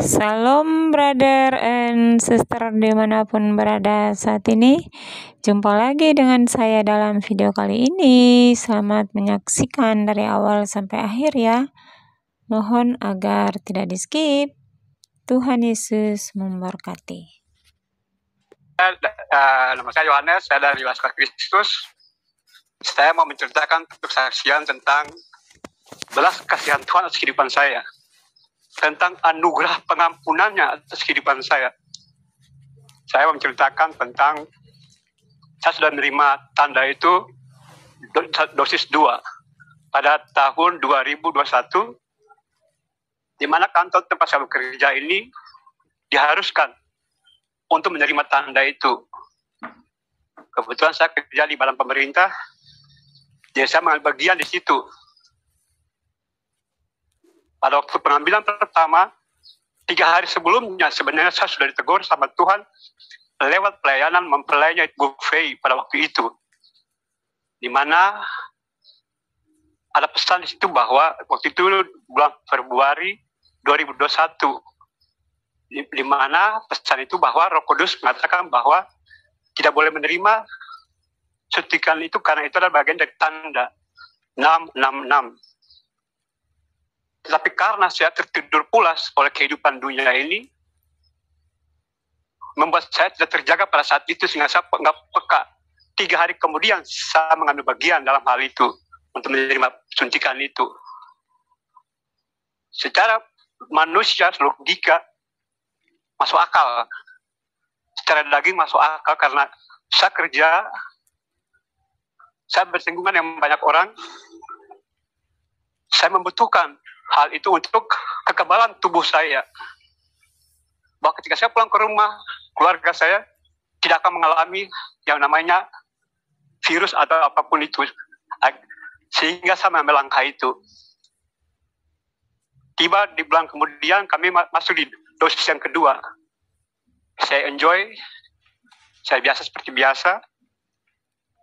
Salam brother and sister dimanapun berada saat ini. Jumpa lagi dengan saya dalam video kali ini. Selamat menyaksikan dari awal sampai akhir ya. Mohon agar tidak di skip. Tuhan Yesus memberkati. Nama saya Yohanes, saya dari Laskar Kristus. Saya mau menceritakan kesaksian tentang belas kasihan Tuhan atas kehidupan saya, tentang anugerah pengampunannya atas kehidupan saya. Saya mau menceritakan tentang saya sudah menerima tanda itu dosis 2 pada tahun 2021, di mana kantor tempat saya bekerja ini diharuskan untuk menerima tanda itu. Kebetulan saya kerja di badan pemerintah, jadi saya mengambil bagian di situ. Pada waktu pengambilan pertama, 3 hari sebelumnya sebenarnya saya sudah ditegur sama Tuhan lewat pelayanan mempelainya buffet pada waktu itu, di mana ada pesan di situ bahwa waktu itu bulan Februari 2021, di mana pesan itu bahwa Roh Kudus mengatakan bahwa tidak boleh menerima suntikan itu karena itu adalah bagian dari tanda 666. Tetapi karena saya tertidur pulas oleh kehidupan dunia ini, membuat saya tidak terjaga pada saat itu sehingga saya nggak peka. 3 hari kemudian saya mengambil bagian dalam hal itu untuk menerima suntikan itu. Secara manusia, logika masuk akal. Secara daging masuk akal karena saya kerja, saya bersinggungan dengan banyak orang, saya membutuhkan hal itu untuk kekebalan tubuh saya. Bahwa ketika saya pulang ke rumah, keluarga saya tidak akan mengalami yang namanya virus atau apapun itu. Sehingga saya mengambil langkah itu. Tiba di bulan kemudian kami masuk di dosis yang kedua. Saya enjoy, saya biasa seperti biasa.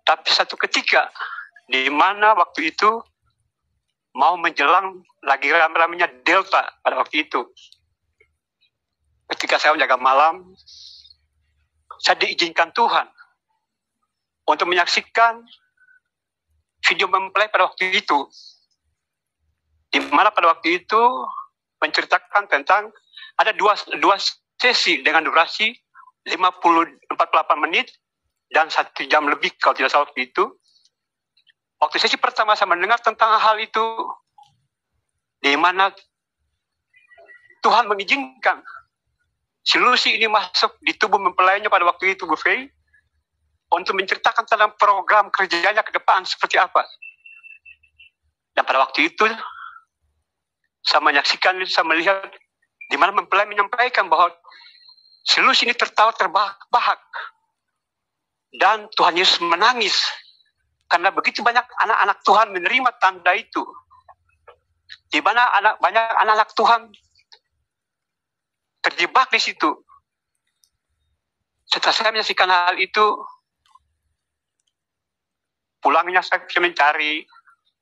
Tapi satu ketika, di mana waktu itu mau menjelang lagi rame-ramenya Delta pada waktu itu. Ketika saya menjaga malam, saya diizinkan Tuhan untuk menyaksikan video mempelai pada waktu itu. Di mana pada waktu itu menceritakan tentang ada dua sesi dengan durasi 48 menit dan 1 jam lebih kalau tidak salah waktu itu. Waktu sesi pertama saya mendengar tentang hal itu, di mana Tuhan mengizinkan si Lucy ini masuk di tubuh mempelainya pada waktu itu buffet untuk menceritakan tentang program kerjanya ke depan seperti apa. Dan pada waktu itu saya menyaksikan, saya melihat di mana mempelai menyampaikan bahwa si Lucy ini tertawa terbahak-bahak dan Tuhan Yesus menangis. Karena begitu banyak anak-anak Tuhan menerima tanda itu. Di mana banyak anak-anak Tuhan terjebak di situ. Setelah saya menyaksikan hal itu, pulangnya saya mencari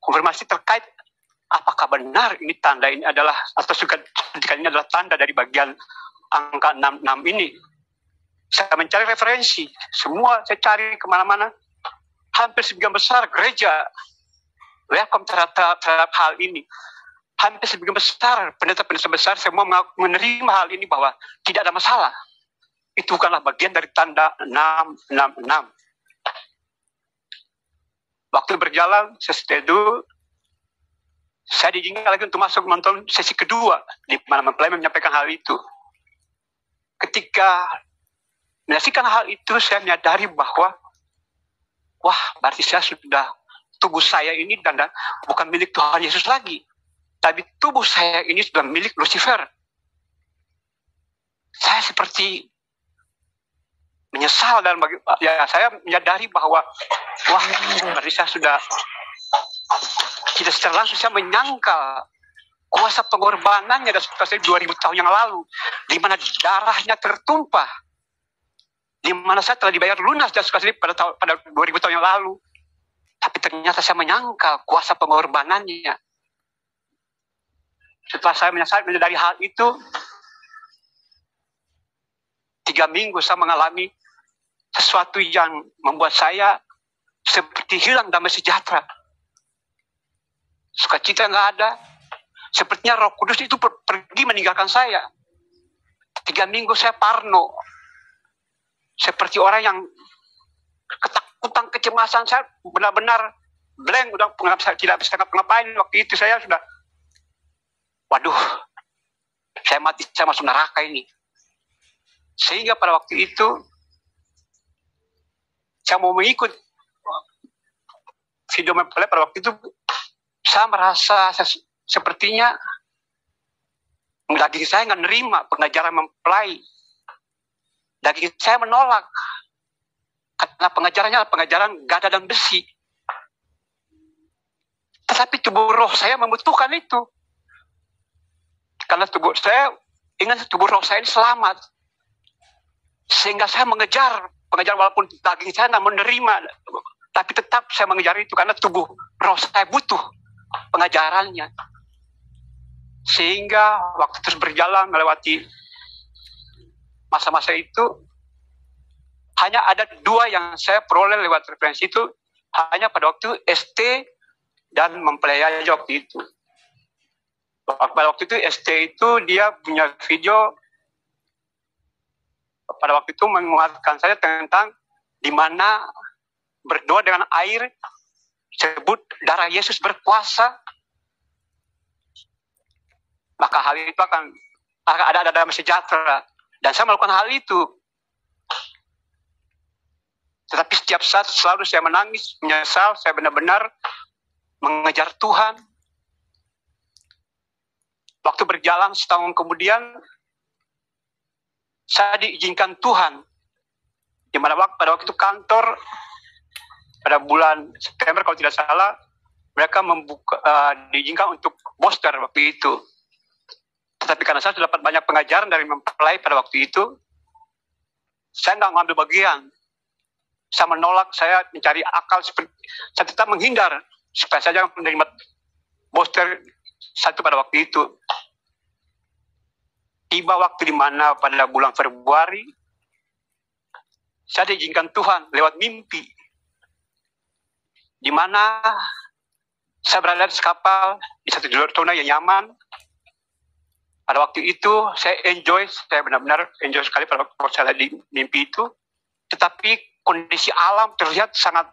konfirmasi terkait apakah benar ini tanda ini adalah, atau suntikan ini adalah tanda dari bagian angka 66 ini. Saya mencari referensi, semua saya cari kemana-mana. Hampir sebagian besar gereja welcome terhadap hal ini. Hampir sebagian besar pendeta-pendeta besar semua menerima hal ini bahwa tidak ada masalah. Itu bukanlah bagian dari tanda 666. Waktu berjalan, setelah saya diizinkan lagi untuk masuk menonton sesi kedua, di mana mempelai menyampaikan hal itu. Ketika menyaksikan hal itu, saya menyadari bahwa wah, berarti saya sudah, tubuh saya ini bukan milik Tuhan Yesus lagi. Tapi tubuh saya ini sudah milik Lucifer. Saya seperti menyesal dan saya menyadari bahwa wah, berarti saya sudah tidak secara langsung saya menyangkal kuasa pengorbanannya dari 2000 tahun yang lalu, di mana darahnya tertumpah, di mana saya telah dibayar lunas dan sekali pada 2000 tahun yang lalu. Tapi ternyata saya menyangkal kuasa pengorbanannya. Setelah saya menyadari hal itu, 3 minggu saya mengalami sesuatu yang membuat saya seperti hilang damai sejahtera. Sukacita nggak ada. Sepertinya Roh Kudus itu pergi meninggalkan saya. 3 minggu saya parno. Seperti orang yang ketakutan, kecemasan. Saya benar-benar blank, udah tidak bisa ngapain. Waktu itu saya sudah, waduh, saya mati, saya masuk neraka ini. Sehingga pada waktu itu, saya mau mengikut video mempelai. Pada waktu itu, saya merasa sepertinya daging saya nggak nerima pengajaran mempelai. Daging saya menolak. Karena pengajarannya adalah pengajaran gada dan besi. Tetapi tubuh roh saya membutuhkan itu. Karena tubuh saya, ingat tubuh roh saya ini selamat. Sehingga saya mengejar pengajaran walaupun daging saya tidak menerima. Tapi tetap saya mengejar itu karena tubuh roh saya butuh pengajarannya. Sehingga waktu terus berjalan melewati masa-masa itu, hanya ada 2 yang saya peroleh lewat referensi itu, hanya pada waktu ST dan mempelai aja waktu itu. Pada waktu itu ST itu dia punya video, pada waktu itu menguatkan saya tentang di mana berdoa dengan air, sebut darah Yesus berkuasa, maka hal itu akan ada damai sejahtera. Dan saya melakukan hal itu. Tetapi setiap saat selalu saya menangis, menyesal, saya benar-benar mengejar Tuhan. Waktu berjalan setahun kemudian, saya diizinkan Tuhan. Di mana pada waktu itu kantor, pada bulan September kalau tidak salah, mereka diizinkan untuk booster waktu itu. Tetapi karena saya sudah dapat banyak pengajaran dari mempelai pada waktu itu, saya nggak mengambil bagian. Saya menolak, saya mencari akal, saya tetap menghindar supaya saya jangan menerima booster satu pada waktu itu. Tiba waktu di mana pada bulan Februari, saya diizinkan Tuhan lewat mimpi. Di mana saya berada di kapal, di satu jalur tuna yang nyaman. Pada waktu itu saya benar-benar enjoy sekali pada waktu saya di mimpi itu. Tetapi kondisi alam terlihat sangat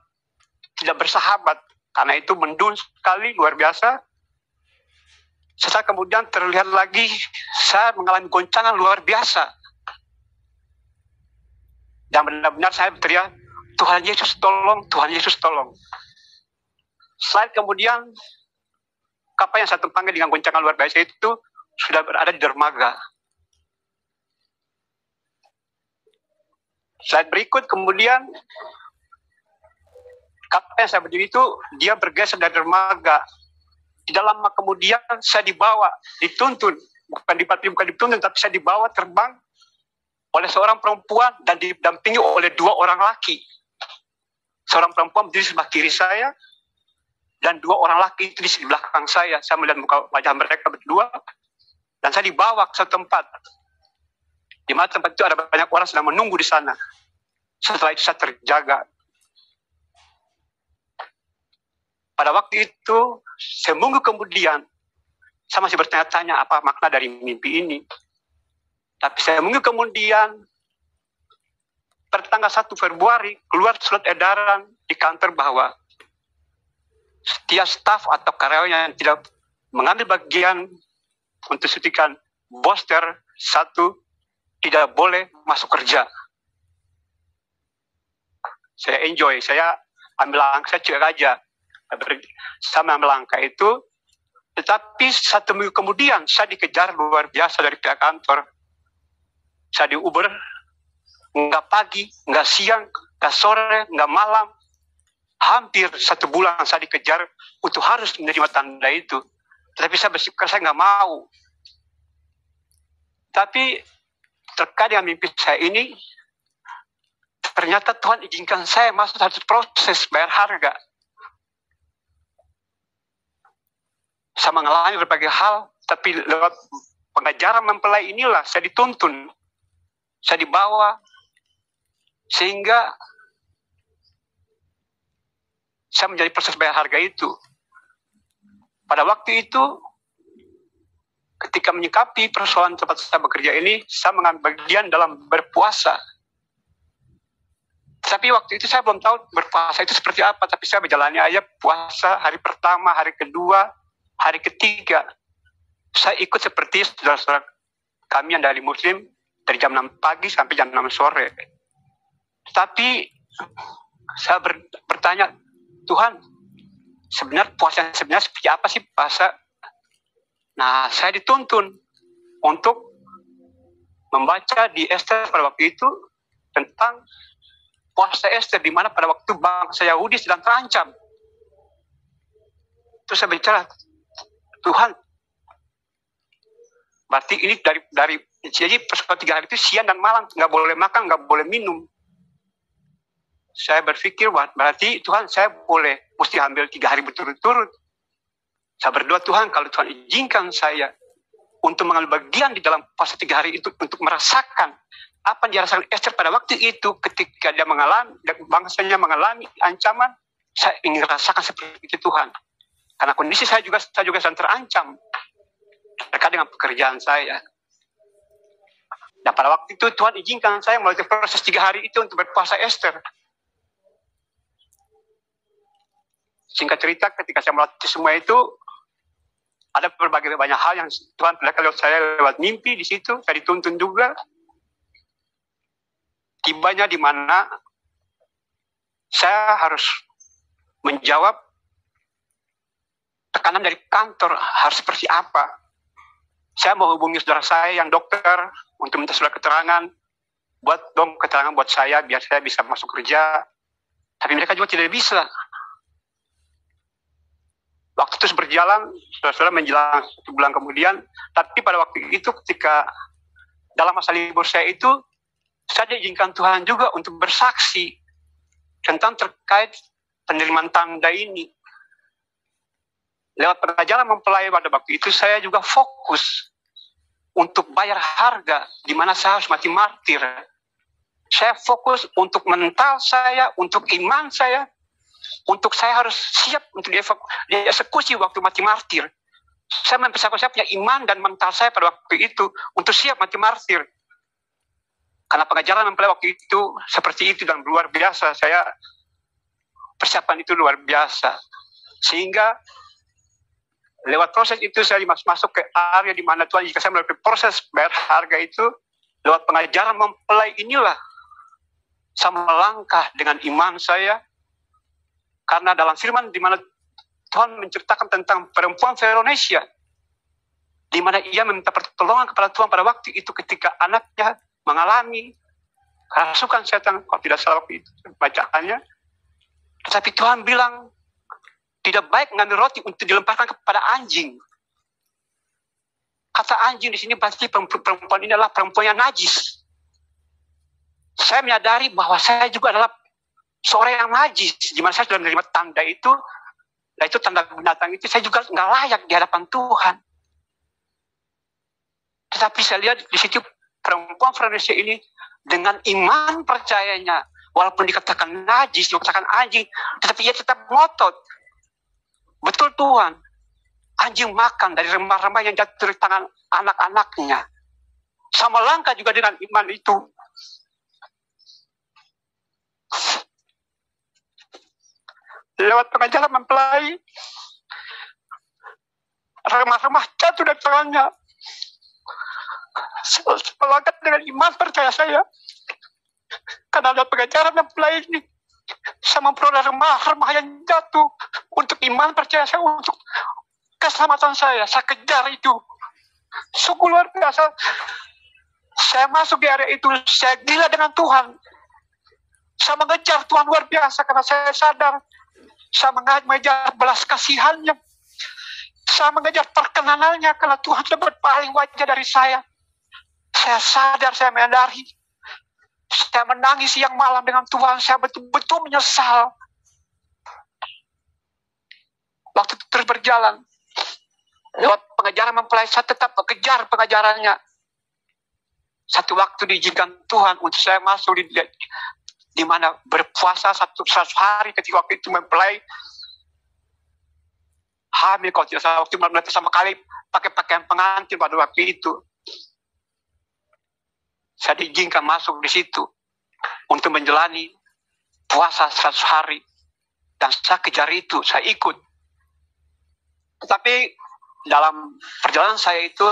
tidak bersahabat. Karena itu mendung sekali, luar biasa. Setelah kemudian terlihat lagi, saya mengalami goncangan luar biasa. Dan benar-benar saya berteriak, Tuhan Yesus tolong, Tuhan Yesus tolong. Setelah kemudian, kapal yang saya tumpangi dengan goncangan luar biasa itu, sudah berada di dermaga. Slide berikut kemudian, kapal yang saya berdiri itu, dia bergeser dari dermaga. Tidak lama kemudian saya dibawa, dituntun, bukan dituntun, tapi saya dibawa terbang oleh seorang perempuan dan didampingi oleh 2 orang laki. Seorang perempuan berdiri sebelah kiri saya, dan 2 orang laki itu di belakang saya. Saya melihat muka wajah mereka berdua, dan saya dibawa ke satu tempat. Di mana tempat itu ada banyak orang sedang menunggu di sana. Setelah itu saya terjaga. Pada waktu itu, seminggu kemudian, saya masih bertanya-tanya apa makna dari mimpi ini. Tapi seminggu kemudian, pada tanggal 1 Februari, keluar surat edaran di kantor bahwa setiap staf atau karyawan yang tidak mengambil bagian untuk suntikan booster 1 tidak boleh masuk kerja. Saya enjoy, saya ambil langkah, saya cuek aja. Saya ambil langkah itu, tetapi 1 minggu kemudian saya dikejar luar biasa dari pihak kantor. Saya di Uber, nggak pagi, nggak siang, nggak sore, nggak malam. Hampir 1 bulan saya dikejar untuk harus menerima tanda itu. Tapi saya bersikap saya nggak mau. Tapi terkait dengan mimpi saya ini, ternyata Tuhan izinkan saya masuk satu proses bayar harga. Saya mengalami berbagai hal, tapi lewat pengajaran mempelai inilah saya dituntun. saya dibawa, sehingga saya menjadi proses bayar harga itu. Pada waktu itu, ketika menyikapi persoalan tempat saya bekerja ini, saya mengambil bagian dalam berpuasa. Tapi waktu itu saya belum tahu berpuasa itu seperti apa, tapi saya berjalannya aja puasa hari pertama, hari kedua, hari ketiga. Saya ikut seperti saudara-saudara kami yang dari Muslim, dari jam 6 pagi sampai jam 6 sore. Tapi saya bertanya, Tuhan, sebenarnya puasa sebenarnya seperti apa sih puasa? Nah, saya dituntun untuk membaca di Esther pada waktu itu tentang puasa Esther, di mana pada waktu bangsa Yahudi sedang terancam. Terus saya bicara, Tuhan, berarti ini dari jadi persoalan 3 hari itu siang dan malam, nggak boleh makan, nggak boleh minum. Saya berpikir, berarti Tuhan saya mesti ambil 3 hari berturut-turut. Saya berdoa, Tuhan, kalau Tuhan izinkan saya untuk mengambil bagian di dalam puasa 3 hari itu, untuk merasakan apa yang dirasakan Esther pada waktu itu, ketika dia mengalami, bangsanya mengalami ancaman, saya ingin rasakan seperti itu, Tuhan. Karena kondisi saya juga sedang terancam terkait dengan pekerjaan saya. Dan pada waktu itu Tuhan izinkan saya melalui proses 3 hari itu untuk berpuasa Esther. Singkat cerita, ketika saya melatih semua itu, ada berbagai banyak hal yang Tuhan perlihatkan lewat saya lewat mimpi di situ. Saya dituntun juga. Tibanya di mana saya harus menjawab tekanan dari kantor harus seperti apa. Saya mau hubungi saudara saya yang dokter untuk minta surat keterangan, buat dong keterangan buat saya biar saya bisa masuk kerja. Tapi mereka juga tidak bisa. Waktu terus berjalan, saudara-saudara menjelang 1 bulan kemudian, tapi pada waktu itu ketika dalam masa libur saya itu, saya diizinkan Tuhan juga untuk bersaksi tentang terkait penerimaan tanda ini. Lewat pengajaran mempelai pada waktu itu, saya juga fokus untuk bayar harga, di mana saya harus mati martir. Saya fokus untuk mental saya, untuk iman saya, untuk saya harus siap untuk dieksekusi waktu mati martir. Saya mempersiapkan saya punya iman dan mental saya pada waktu itu untuk siap mati martir. Karena pengajaran mempelai waktu itu seperti itu dan luar biasa. Saya persiapan itu luar biasa. Sehingga lewat proses itu saya masuk ke area di mana Tuhan, jika saya melalui proses bayar harga itu, lewat pengajaran mempelai inilah saya melangkah dengan iman saya. Karena dalam firman di mana Tuhan menceritakan tentang perempuan Veronesia, di mana ia meminta pertolongan kepada Tuhan pada waktu itu ketika anaknya mengalami kerasukan setan, kalau tidak salah waktu itu bacaannya. Tetapi Tuhan bilang, tidak baik mengambil roti untuk dilemparkan kepada anjing. Kata anjing di sini berarti perempuan ini adalah perempuan yang najis. Saya menyadari bahwa saya juga adalah seorang yang najis. Di mana saya sudah menerima tanda itu, dan itu tanda binatang itu, saya juga nggak layak di hadapan Tuhan. Tetapi saya lihat di situ perempuan Veronesia ini dengan iman percayanya, walaupun dikatakan najis, dikatakan anjing, tetapi ia tetap ngotot. Betul Tuhan, anjing makan dari remah-remah yang jatuh dari tangan anak-anaknya. Sama langkah juga dengan iman itu. Lewat pengajaran mempelai, remah-remah jatuh dari tangannya. Melangkah dengan iman percaya saya. Karena lewat pengajaran mempelai ini, saya memperoleh remah-remah yang jatuh untuk iman percaya saya, untuk keselamatan saya. Saya kejar itu. Sungguh luar biasa. Saya masuk di area itu, saya gila dengan Tuhan. Saya mengejar Tuhan luar biasa karena saya sadar saya mengejar belas kasihannya. Saya mengejar perkenanannya karena Tuhan sudah berpaling wajah dari saya. Saya sadar, saya menyadari. Saya menangis siang malam dengan Tuhan. Saya betul-betul menyesal. Waktu itu terus berjalan. Lewat pengajaran mempelai, saya tetap kejar pengajarannya. satu waktu diizinkan Tuhan untuk saya masuk di mana berpuasa 100 hari ketika waktu itu mempelai hamil kalau tidak salah, waktu mulai pertama kali pakai pakaian pengantin pada waktu itu. Saya diizinkan masuk di situ untuk menjalani puasa 100 hari. Dan saya kejar itu, saya ikut. Tetapi dalam perjalanan saya itu,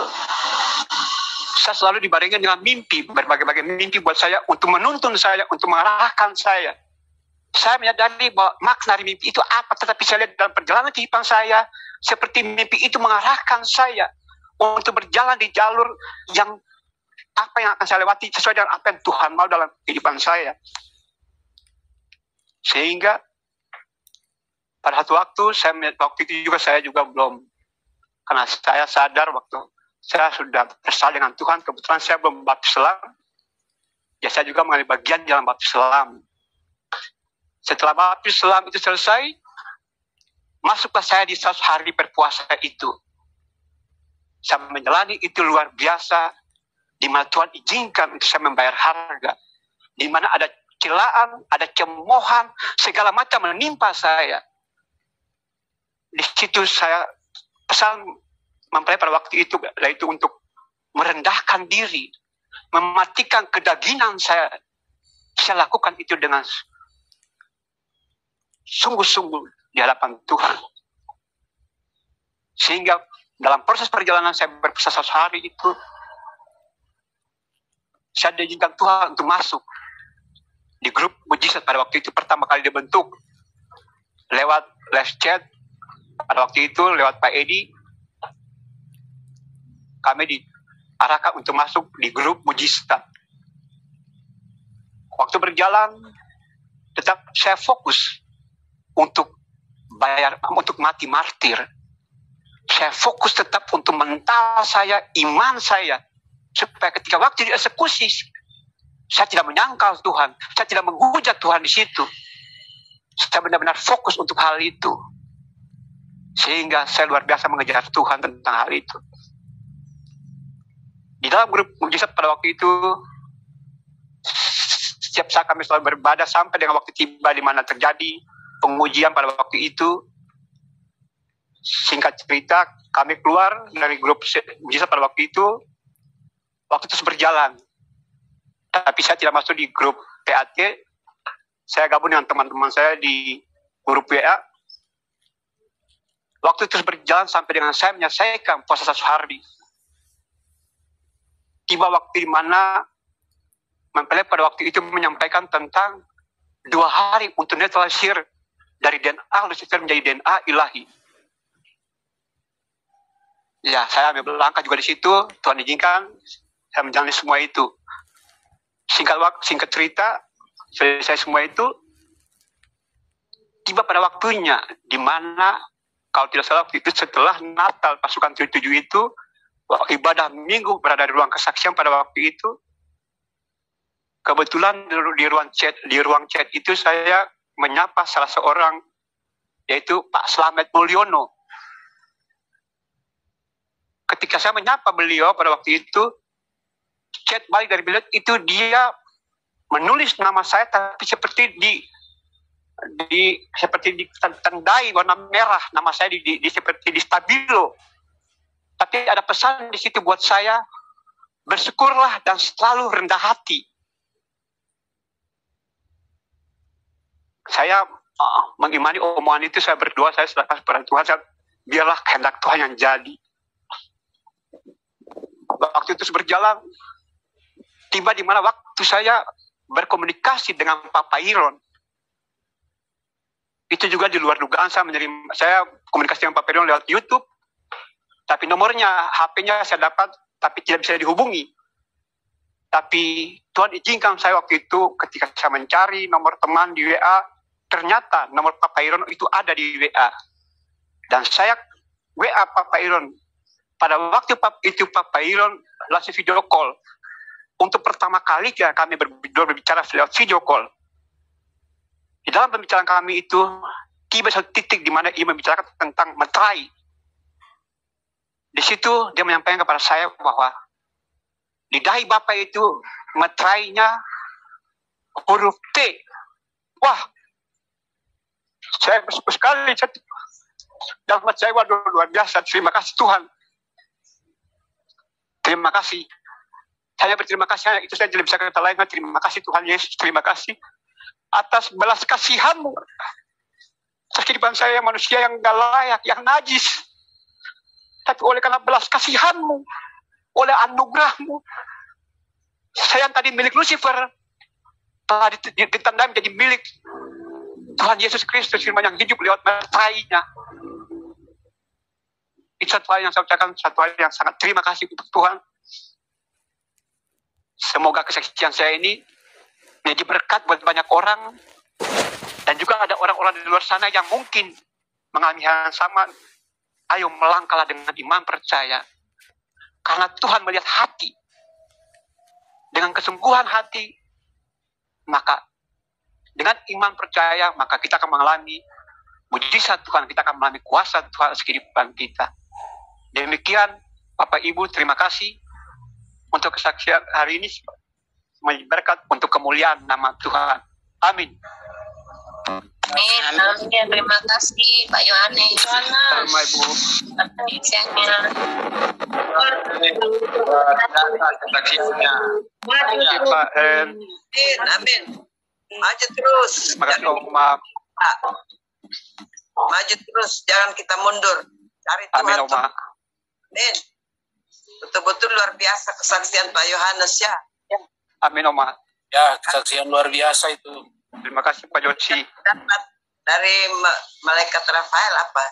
saya selalu dibarengi dengan mimpi, berbagai-bagai mimpi buat saya, untuk menuntun saya, untuk mengarahkan saya. Saya menyadari bahwa makna dari mimpi itu apa, tetapi saya lihat dalam perjalanan kehidupan saya, seperti mimpi itu mengarahkan saya untuk berjalan di jalur yang apa yang akan saya lewati sesuai dengan apa yang Tuhan mau dalam kehidupan saya. Sehingga pada satu waktu waktu itu juga saya juga belum, karena saya sadar waktu saya sudah bersama dengan Tuhan, kebetulan saya belum baptis selam, ya saya juga mengambil bagian dalam baptis selam. Setelah baptis selam itu selesai, masuklah saya di 100 hari berpuasa itu. Saya menjalani itu luar biasa, di mana Tuhan izinkan untuk saya membayar harga, di mana ada celaan, ada cemoohan, segala macam menimpa saya. Di situ saya pesan mempelai pada waktu itu, yaitu untuk merendahkan diri, mematikan kedagingan saya. Saya lakukan itu dengan sungguh-sungguh di hadapan Tuhan. Sehingga dalam proses perjalanan saya berpuasa 100 hari itu, saya diizinkan Tuhan untuk masuk di grup mujizat pada waktu itu pertama kali dibentuk lewat live chat. Pada waktu itu lewat Pak Edi, kami diarahkan untuk masuk di grup mujizat. Waktu berjalan, tetap saya fokus untuk mati martir. Saya fokus tetap untuk mental saya, iman saya, supaya ketika waktu dieksekusi, saya tidak menyangkal Tuhan, saya tidak menghujat Tuhan di situ. Saya benar-benar fokus untuk hal itu. Sehingga saya luar biasa mengejar Tuhan tentang hal itu. Di dalam grup mujizat pada waktu itu, setiap saat kami selalu beribadah sampai dengan waktu tiba di mana terjadi pengujian pada waktu itu. Singkat cerita, kami keluar dari grup mujizat pada waktu itu terus berjalan. Tapi saya tidak masuk di grup PAT, saya gabung dengan teman-teman saya di grup WA. Waktu terus berjalan sampai dengan saya menyelesaikan puasa 100 hari. Tiba waktu di mana mempelai pada waktu itu menyampaikan tentang 2 hari untuk netralisir dari DNA Lucifer menjadi DNA ilahi. Ya, saya ambil langkah juga di situ. Tuhan izinkan saya menjalani semua itu. Singkat cerita, selesai semua itu, tiba pada waktunya di mana kalau tidak salah waktu itu setelah Natal pasukan 7 itu, ibadah minggu berada di ruang kesaksian pada waktu itu. Kebetulan di ruang chat itu saya menyapa salah seorang, yaitu Pak Slamet Mulyono. Ketika saya menyapa beliau pada waktu itu, chat balik dari beliau itu dia menulis nama saya tapi seperti ditandai warna merah, nama saya seperti di stabilo. Tapi ada pesan di situ buat saya, bersyukurlah dan selalu rendah hati. Saya mengimani omongan itu, saya berdoa, saya serahkan kepada Tuhan, biarlah kehendak Tuhan yang jadi. Waktu itu berjalan, tiba di mana waktu saya berkomunikasi dengan Papa Iron. Itu juga di luar dugaan, saya komunikasi dengan Papa Iron lewat YouTube. Tapi nomornya, HP-nya saya dapat, tapi tidak bisa dihubungi. Tapi Tuhan izinkan saya waktu itu, ketika saya mencari nomor teman di WA, ternyata nomor Papa Iron itu ada di WA. Dan saya WA Papa Iron. Pada waktu itu Papa Iron langsung video call. Untuk pertama kali kami berbicara lewat video call. Di dalam pembicaraan kami itu, tiba satu titik di mana ia membicarakan tentang meterai. Di situ dia menyampaikan kepada saya bahwa Lidah Bapak itu meterainya huruf T. Wah, saya bersyukur sekali. Dalam saya, waduh, luar biasa. Terima kasih Tuhan. Terima kasih. Saya berterima kasih. Itu saya tidak bisa kata lain. Terima kasih Tuhan Yesus. Terima kasih atas belas kasihan-Mu. Atas kehidupan saya, manusia yang gak layak, yang najis. Tapi oleh karena belas kasihan-Mu, oleh anugerah-Mu, saya yang tadi milik Lucifer, telah ditandai menjadi milik Tuhan Yesus Kristus, firman yang hidup lewat meterainya. Itu satu hal yang saya ucapkan, satu hal yang sangat terima kasih untuk Tuhan. Semoga kesaksian saya ini menjadi berkat buat banyak orang, dan juga ada orang-orang di luar sana yang mungkin mengalami hal yang sama. Ayo melangkahlah dengan iman percaya, karena Tuhan melihat hati. Dengan kesungguhan hati, maka dengan iman percaya, maka kita akan mengalami mujizat Tuhan, kita akan mengalami kuasa Tuhan atas kehidupan kita. Demikian, Bapak Ibu, terima kasih untuk kesaksian hari ini, menjadi berkat untuk kemuliaan nama Tuhan. Amin. Amin. Terima kasih Pak Yohanes. Terima Ibu. Kesaksiannya. Kesaksiannya. Terima Pak Hen. Amin. Maju terus. Terima kasih Oma. Maju terus, jangan kita mundur. Cari Tuhan. Amin Oma. Amin. Betul-betul luar biasa kesaksian Pak Yohanes ya. Amin Oma. Ya, kesaksian luar biasa itu. Terima kasih Pak Joci. Dapat dari malaikat Rafael apa?